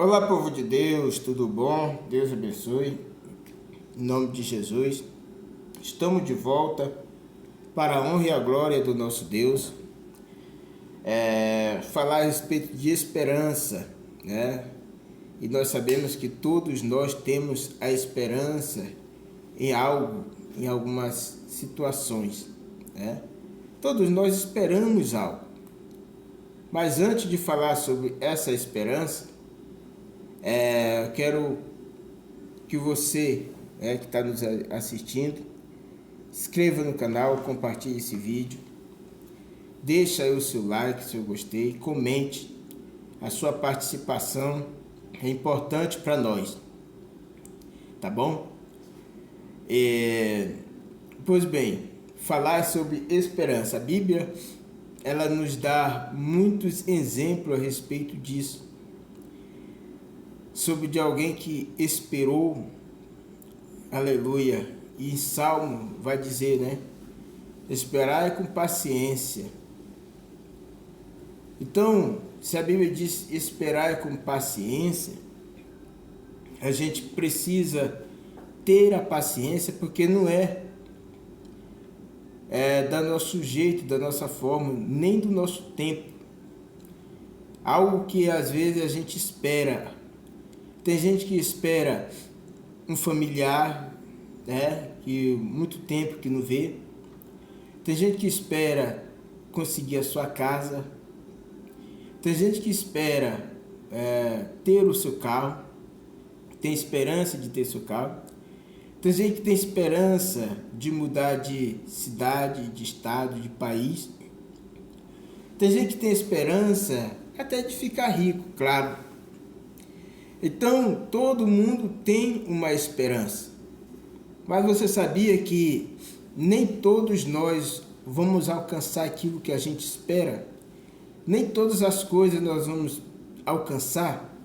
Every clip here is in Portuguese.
Olá, povo de Deus, tudo bom? Deus abençoe. Em nome de Jesus, estamos de volta para a honra e a glória do nosso Deus. Falar a respeito de esperança, né? E nós sabemos que todos nós temos a esperança em algo, em algumas situações, né? Todos nós esperamos algo. Mas antes de falar sobre essa esperança, eu quero que você, que está nos assistindo, inscreva no canal, compartilhe esse vídeo, deixa aí o seu like se eu gostei, comente. A sua participação é importante para nós, tá bom? Pois bem, falar sobre esperança. A Bíblia, ela nos dá muitos exemplos a respeito disso. Sobre de alguém que esperou, aleluia, e em Salmo vai dizer, né? Esperar com paciência. Então, se a Bíblia diz esperar com paciência, a gente precisa ter a paciência, porque não é do nosso jeito, da nossa forma, nem do nosso tempo. Algo que às vezes a gente espera. Tem gente que espera um familiar, que muito tempo que não vê. Tem gente que espera conseguir a sua casa. Tem gente que espera ter o seu carro. Tem esperança de ter seu carro. Tem gente que tem esperança de mudar de cidade, de estado, de país. Tem gente que tem esperança até de ficar rico, claro. Então, todo mundo tem uma esperança. Mas você sabia que nem todos nós vamos alcançar aquilo que a gente espera? Nem todas as coisas nós vamos alcançar.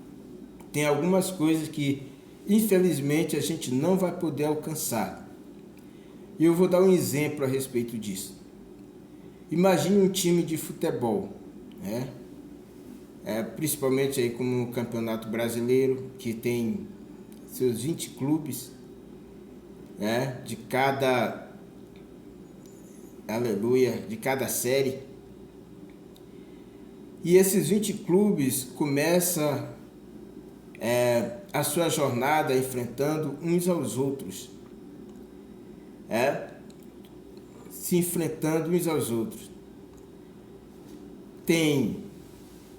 Tem algumas coisas que, infelizmente, a gente não vai poder alcançar. E eu vou dar um exemplo a respeito disso. Imagine um time de futebol, né? Principalmente aí como o Campeonato Brasileiro, que tem seus 20 clubes, de cada, aleluia, de cada série. E esses 20 clubes começam a sua jornada enfrentando uns aos outros, se enfrentando uns aos outros.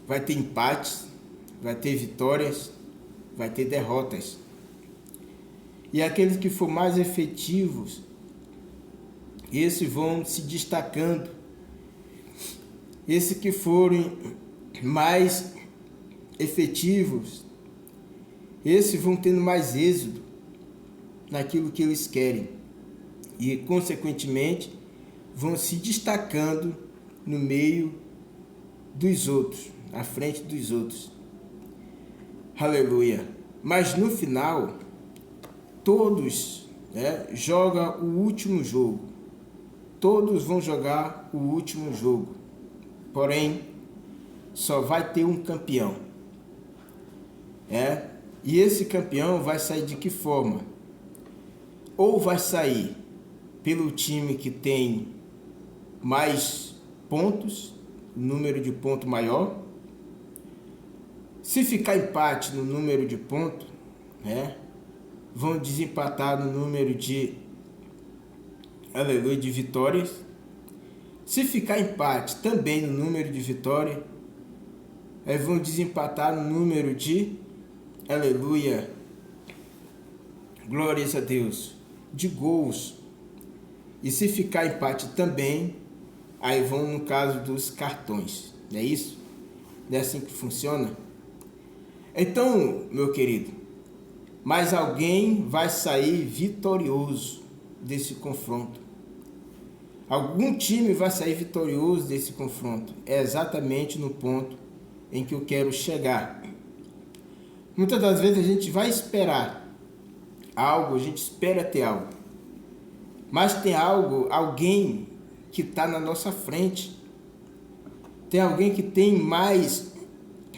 Vai ter empates, vai ter vitórias, vai ter derrotas. E aqueles que forem mais efetivos, esses vão se destacando. Esses que forem mais efetivos, esses vão tendo mais êxito naquilo que eles querem. E, consequentemente, vão se destacando no meio dos outros, à frente dos outros. Aleluia. Mas no final, todos jogam o último jogo. Todos vão jogar o último jogo. Porém, só vai ter um campeão. E esse campeão vai sair de que forma? Ou vai sair pelo time que tem mais pontos, número de ponto maior. Se ficar empate no número de pontos, vão desempatar no número de vitórias. Se ficar empate também no número de vitórias, vão desempatar no número de, aleluia, glórias a Deus, de gols. E se ficar empate também, aí vão no caso dos cartões. Não é isso? Não é assim que funciona? Então, meu querido, mas alguém vai sair vitorioso desse confronto. Algum time vai sair vitorioso desse confronto. É exatamente no ponto em que eu quero chegar. Muitas das vezes a gente vai esperar algo, a gente espera ter algo. Mas tem alguém que está na nossa frente. Tem alguém que tem mais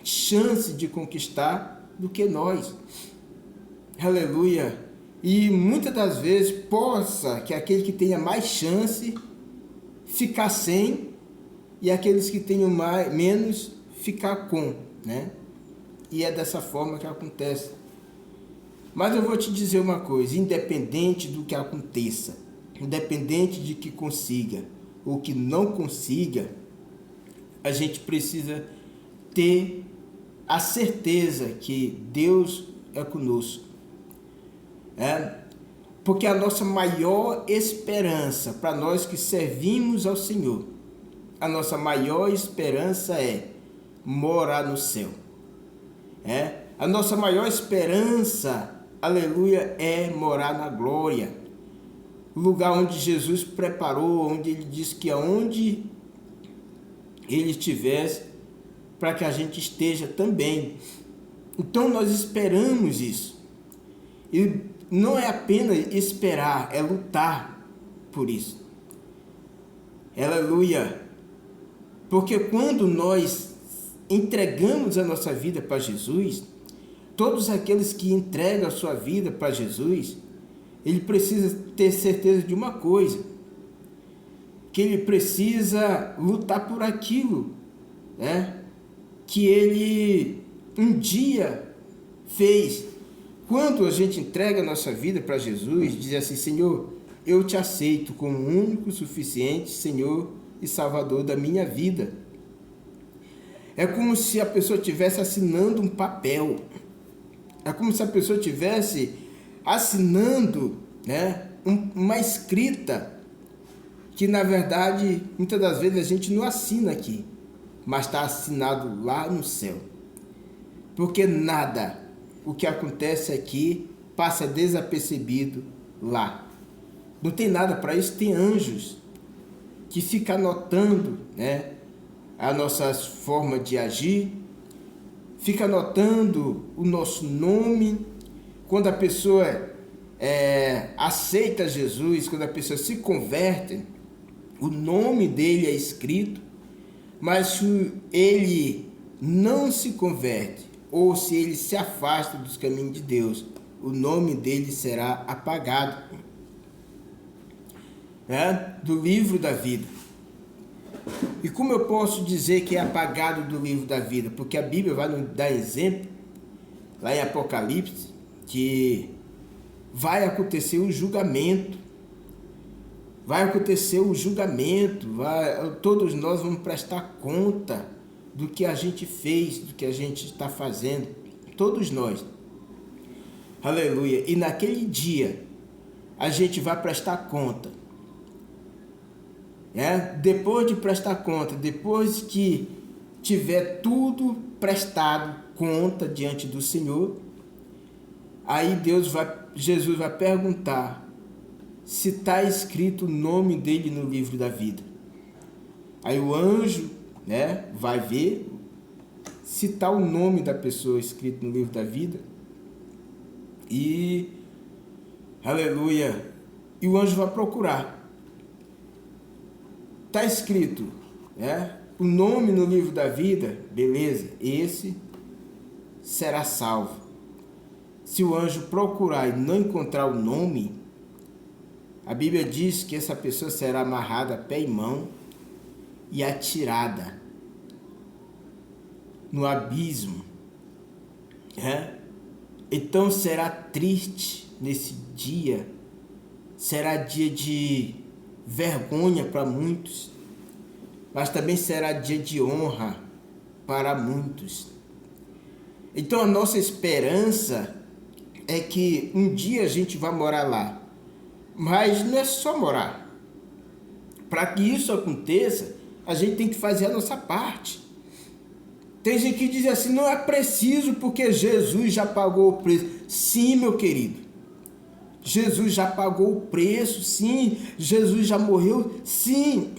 chance de conquistar do que nós. Aleluia. E muitas das vezes possa que aquele que tenha mais chance ficar sem e aqueles que tenham menos ficar com, né? E é dessa forma que acontece. Mas eu vou te dizer uma coisa, independente do que aconteça, independente de que consiga ou que não consiga, a gente precisa ter a certeza que Deus é conosco. Porque a nossa maior esperança, para nós que servimos ao Senhor, a nossa maior esperança é morar no céu. A nossa maior esperança, aleluia, é morar na glória. O lugar onde Jesus preparou, onde Ele disse que aonde Ele estivesse, para que a gente esteja também. Então nós esperamos isso. E não é apenas esperar, é lutar por isso. Aleluia. Porque quando nós entregamos a nossa vida para Jesus, todos aqueles que entregam a sua vida para Jesus, ele precisa ter certeza de uma coisa, que ele precisa lutar por aquilo, que ele um dia fez. Quando a gente entrega a nossa vida para Jesus, diz assim: Senhor, eu te aceito como único, suficiente Senhor e Salvador da minha vida. É como se a pessoa estivesse assinando um papel. É como se a pessoa estivesse assinando, uma escrita que, na verdade, muitas das vezes a gente não assina aqui, mas está assinado lá no céu. Porque nada, o que acontece aqui, passa desapercebido lá. Não tem nada para isso, tem anjos que ficam anotando, a nossa forma de agir, fica anotando o nosso nome. Quando a pessoa aceita Jesus, quando a pessoa se converte, o nome dele é escrito. Mas se ele não se converte, ou se ele se afasta dos caminhos de Deus, o nome dele será apagado do livro da vida. E como eu posso dizer que é apagado do livro da vida? Porque a Bíblia vai nos dar exemplo, lá em Apocalipse, que vai acontecer o julgamento. Vai acontecer o julgamento, todos nós vamos prestar conta do que a gente fez, do que a gente está fazendo, todos nós. Aleluia. E naquele dia, a gente vai prestar conta. Depois de prestar conta, depois que tiver tudo prestado conta diante do Senhor, aí Jesus vai perguntar se está escrito o nome dele no livro da vida. Aí o anjo, vai ver se está o nome da pessoa escrito no livro da vida. E, aleluia, e o anjo vai procurar. Está escrito, o nome no livro da vida, beleza, esse será salvo. Se o anjo procurar e não encontrar o nome, a Bíblia diz que essa pessoa será amarrada a pé e mão e atirada no abismo. Então será triste nesse dia, será dia de vergonha para muitos, mas também será dia de honra para muitos. Então a nossa esperança é que um dia a gente vai morar lá, mas não é só morar. Para que isso aconteça, a gente tem que fazer a nossa parte. Tem gente que diz assim: não é preciso porque Jesus já pagou o preço. Sim, meu querido, Jesus já pagou o preço, sim. Jesus já morreu, sim.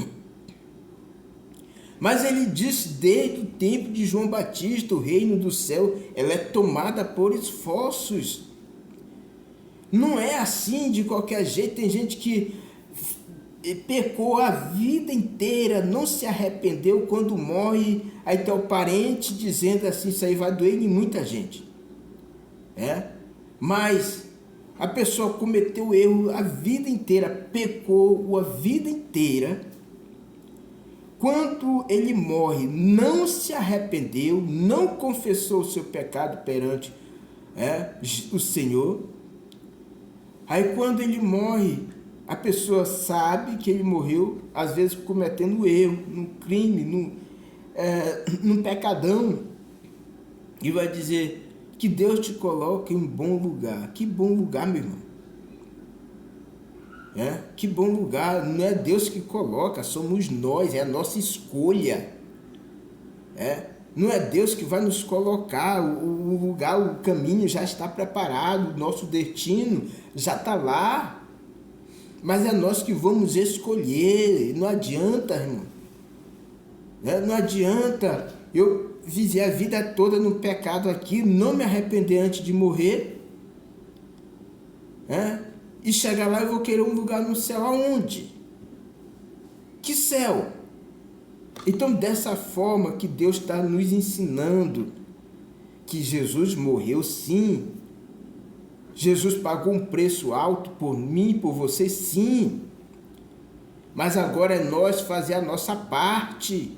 Mas ele disse desde o tempo de João Batista: o reino do céu, ela é tomada por esforços. Não é assim de qualquer jeito. Tem gente que pecou a vida inteira, não se arrependeu, quando morre, aí tem o parente dizendo assim: isso aí vai doer em muita gente. Mas a pessoa cometeu erro a vida inteira, pecou a vida inteira. Quando ele morre, não se arrependeu, não confessou o seu pecado perante o Senhor. Aí quando ele morre, a pessoa sabe que ele morreu, às vezes cometendo erro, num crime, num pecadão, e vai dizer que Deus te coloque em um bom lugar. Que bom lugar, meu irmão. Que bom lugar. Não é Deus que coloca, somos nós, é a nossa escolha. Não é Deus que vai nos colocar, o lugar, o caminho já está preparado, o nosso destino já está lá. Mas é nós que vamos escolher. Não adianta, irmão. Não adianta eu viver a vida toda no pecado aqui, não me arrepender antes de morrer. E chegar lá eu vou querer um lugar no céu. Aonde? Que céu? Então, dessa forma que Deus está nos ensinando que Jesus morreu, sim. Jesus pagou um preço alto por mim, por você, sim. Mas agora é nós fazer a nossa parte.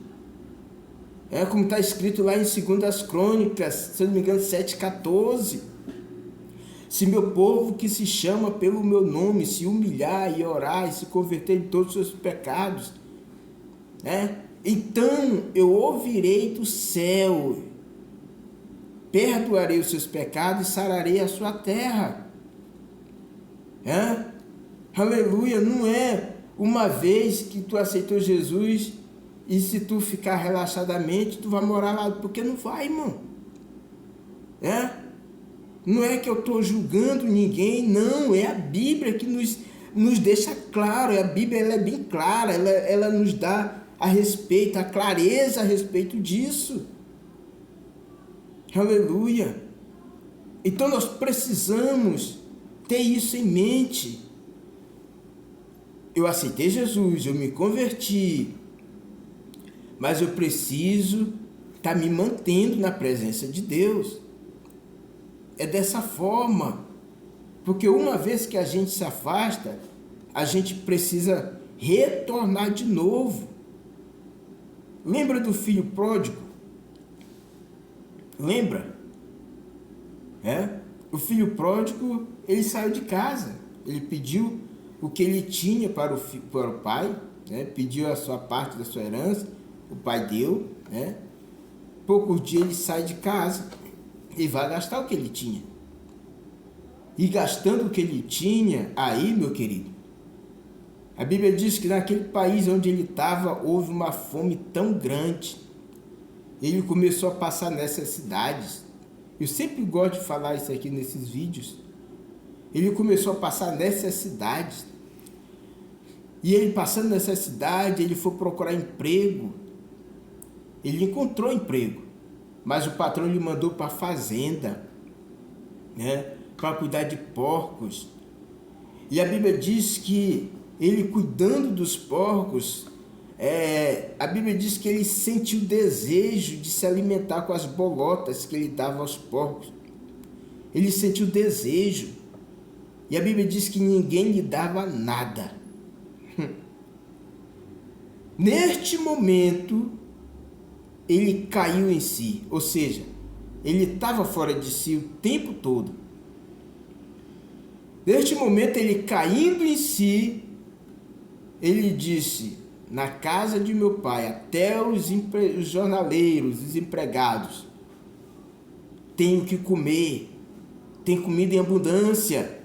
Como está escrito lá em 2 Crônicas, se eu não me engano, 7,14. Se meu povo que se chama pelo meu nome se humilhar e orar e se converter de todos os seus pecados, então eu ouvirei do céu, perdoarei os seus pecados e sararei a sua terra. Aleluia. Não é uma vez que tu aceitou Jesus e se tu ficar relaxadamente, tu vai morar lá, porque não vai, irmão. Não é que eu estou julgando ninguém, não, é a Bíblia que nos deixa claro. A Bíblia ela é bem clara, ela nos dá a clareza a respeito disso. Aleluia. Então nós precisamos ter isso em mente. Eu aceitei Jesus, eu me converti, mas eu preciso estar me mantendo na presença de Deus. É dessa forma, porque uma vez que a gente se afasta, a gente precisa retornar de novo. Lembra do filho pródigo? Lembra? O filho pródigo, ele saiu de casa, ele pediu o que ele tinha para o pai, pediu a sua parte da sua herança, o pai deu, poucos dias ele sai de casa e vai gastar o que ele tinha. E gastando o que ele tinha, aí, meu querido, a Bíblia diz que naquele país onde ele estava, houve uma fome tão grande. Ele começou a passar necessidades. Eu sempre gosto de falar isso aqui nesses vídeos. Ele começou a passar necessidades. E ele passando necessidade, ele foi procurar emprego. Ele encontrou emprego. Mas o patrão lhe mandou para a fazenda, para cuidar de porcos. E a Bíblia diz que ele cuidando dos porcos, a Bíblia diz que ele sentiu desejo de se alimentar com as bolotas que ele dava aos porcos. Ele sentiu desejo. E a Bíblia diz que ninguém lhe dava nada. Neste momento, ele caiu em si. Ou seja, ele estava fora de si o tempo todo. Neste momento, ele caindo em si, ele disse: na casa de meu pai, até os jornaleiros, os empregados, tenho que comer, tem comida em abundância,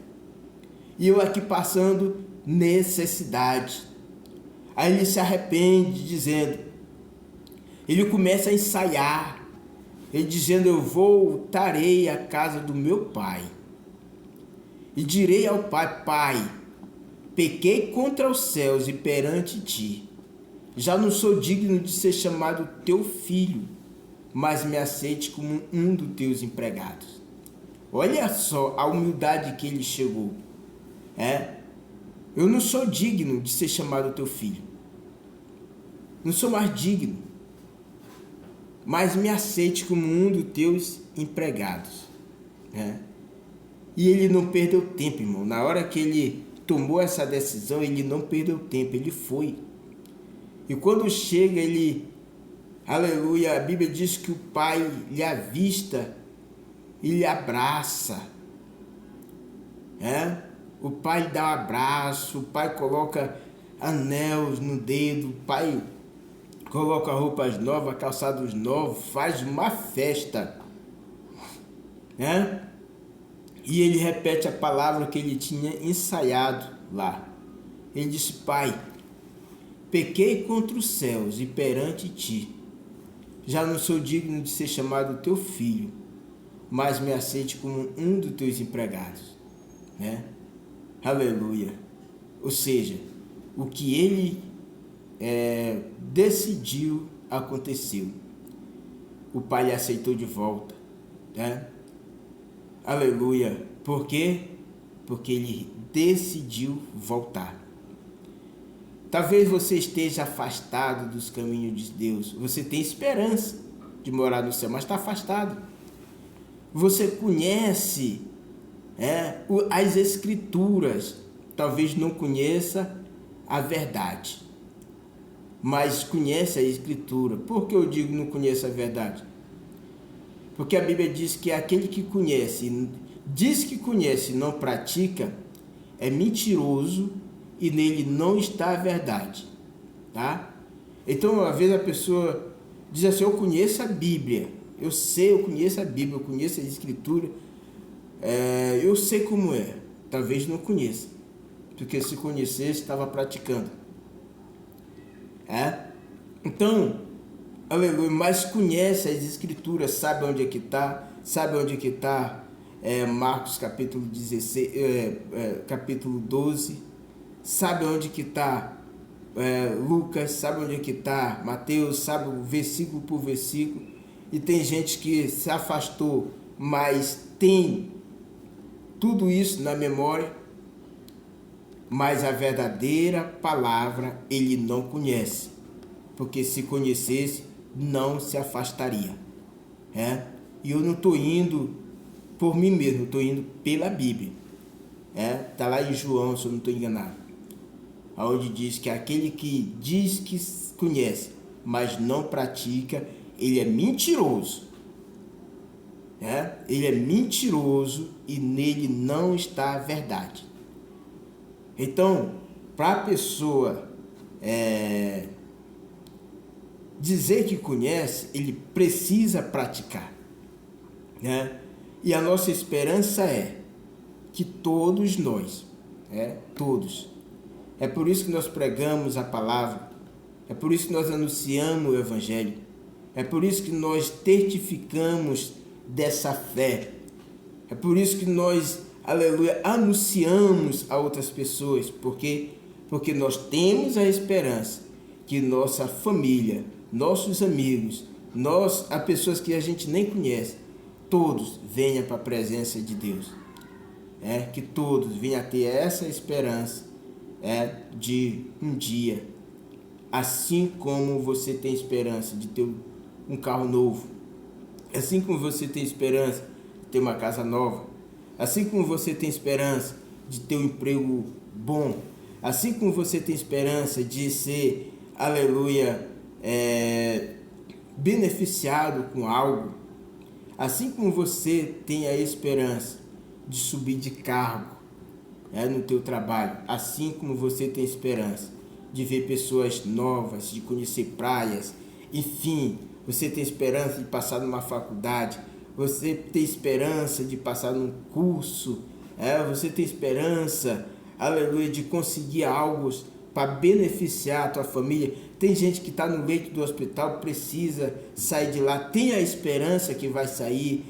e eu aqui passando necessidade. Aí ele se arrepende, dizendo, ele começa a ensaiar, ele dizendo: eu voltarei à casa do meu pai, e direi ao pai: pai, pequei contra os céus e perante ti, já não sou digno de ser chamado teu filho, mas me aceite como um dos teus empregados. Olha só a humildade que ele chegou. Eu não sou digno de ser chamado teu filho, não sou mais digno, mas me aceite como um dos teus empregados. E ele não perdeu tempo, irmão. Na hora que ele tomou essa decisão, ele não perdeu tempo, ele foi. E quando chega, aleluia, a Bíblia diz que o pai lhe avista e lhe abraça. O pai dá um abraço, o pai coloca anéis no dedo, o pai coloca roupas novas, calçados novos, faz uma festa. E ele repete a palavra que ele tinha ensaiado lá. Ele disse: Pai, pequei contra os céus e perante ti. Já não sou digno de ser chamado teu filho, mas me aceite como um dos teus empregados. Aleluia. Ou seja, o que ele decidiu aconteceu. O pai lhe aceitou de volta. Aleluia. Por quê? Porque ele decidiu voltar. Talvez você esteja afastado dos caminhos de Deus. Você tem esperança de morar no céu, mas está afastado. Você conhece as Escrituras. Talvez não conheça a verdade, mas conhece a Escritura. Por que eu digo não conheço a verdade? Porque a Bíblia diz que aquele que conhece, diz que conhece e não pratica, é mentiroso e nele não está a verdade. Tá? Então, às vezes a pessoa diz assim: eu conheço a Bíblia, eu conheço a Bíblia, eu conheço a Escritura, eu sei como é. Talvez não conheça, porque se conhecesse, estava praticando. Então, aleluia, mas conhece as Escrituras, sabe onde é que está, sabe onde é que está Marcos capítulo 16, capítulo 12, sabe onde que está Lucas, sabe onde é que está Mateus, sabe versículo por versículo. E tem gente que se afastou, mas tem tudo isso na memória, mas a verdadeira palavra ele não conhece, porque se conhecesse, não se afastaria. E eu não estou indo por mim mesmo, estou indo pela Bíblia. Está lá em João, se eu não estou enganado, onde diz que aquele que diz que conhece, mas não pratica, ele é mentiroso. Ele é mentiroso e nele não está a verdade. Então, para a pessoa dizer que conhece, ele precisa praticar. E a nossa esperança é que todos nós, todos, é por isso que nós pregamos a palavra, é por isso que nós anunciamos o Evangelho, é por isso que nós testificamos dessa fé, é por isso que nós, aleluia, anunciamos a outras pessoas, porque nós temos a esperança que nossa família, nossos amigos, as pessoas que a gente nem conhece, todos venham para a presença de Deus. Que todos venham a ter essa esperança de um dia, assim como você tem esperança de ter um carro novo, assim como você tem esperança de ter uma casa nova, assim como você tem esperança de ter um emprego bom, assim como você tem esperança de ser, aleluia, beneficiado com algo, assim como você tem a esperança de subir de cargo no teu trabalho, assim como você tem esperança de ver pessoas novas, de conhecer praias, enfim, você tem esperança de passar numa faculdade, você tem esperança de passar num curso, você tem esperança, aleluia, de conseguir algo para beneficiar a tua família. Tem gente que está no leito do hospital, precisa sair de lá, tem a esperança que vai sair.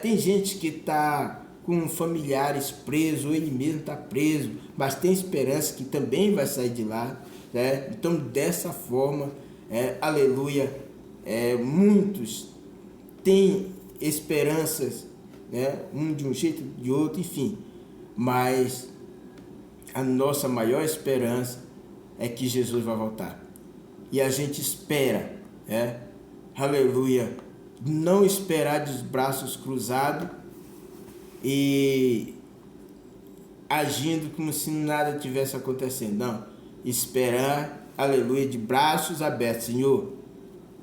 Tem gente que está com familiares presos, ou ele mesmo está preso, mas tem esperança que também vai sair de lá. Então, dessa forma, aleluia, muitos têm esperanças, um de um jeito, de outro, enfim, mas a nossa maior esperança é que Jesus vai voltar. E a gente espera, aleluia, não esperar de braços cruzados e agindo como se nada tivesse acontecendo. Não. Esperar, aleluia, de braços abertos. Senhor,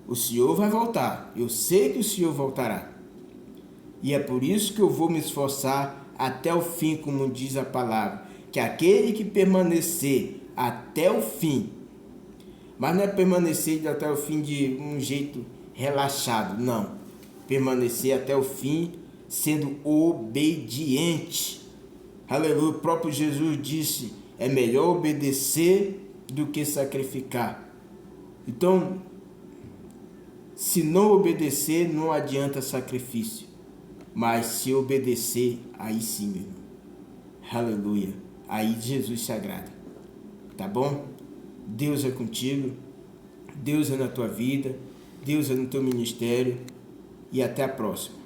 o Senhor vai voltar. Eu sei que o Senhor voltará. E é por isso que eu vou me esforçar até o fim, como diz a palavra. Que aquele que permanecer até o fim, mas não é permanecer até o fim de um jeito relaxado, não. Permanecer até o fim sendo obediente. Aleluia, o próprio Jesus disse, é melhor obedecer do que sacrificar. Então, se não obedecer, não adianta sacrifício. Mas se obedecer, aí sim, meu irmão. Aleluia. Aí Jesus se agrada. Tá bom? Deus é contigo. Deus é na tua vida. Deus é no teu ministério. E até a próxima.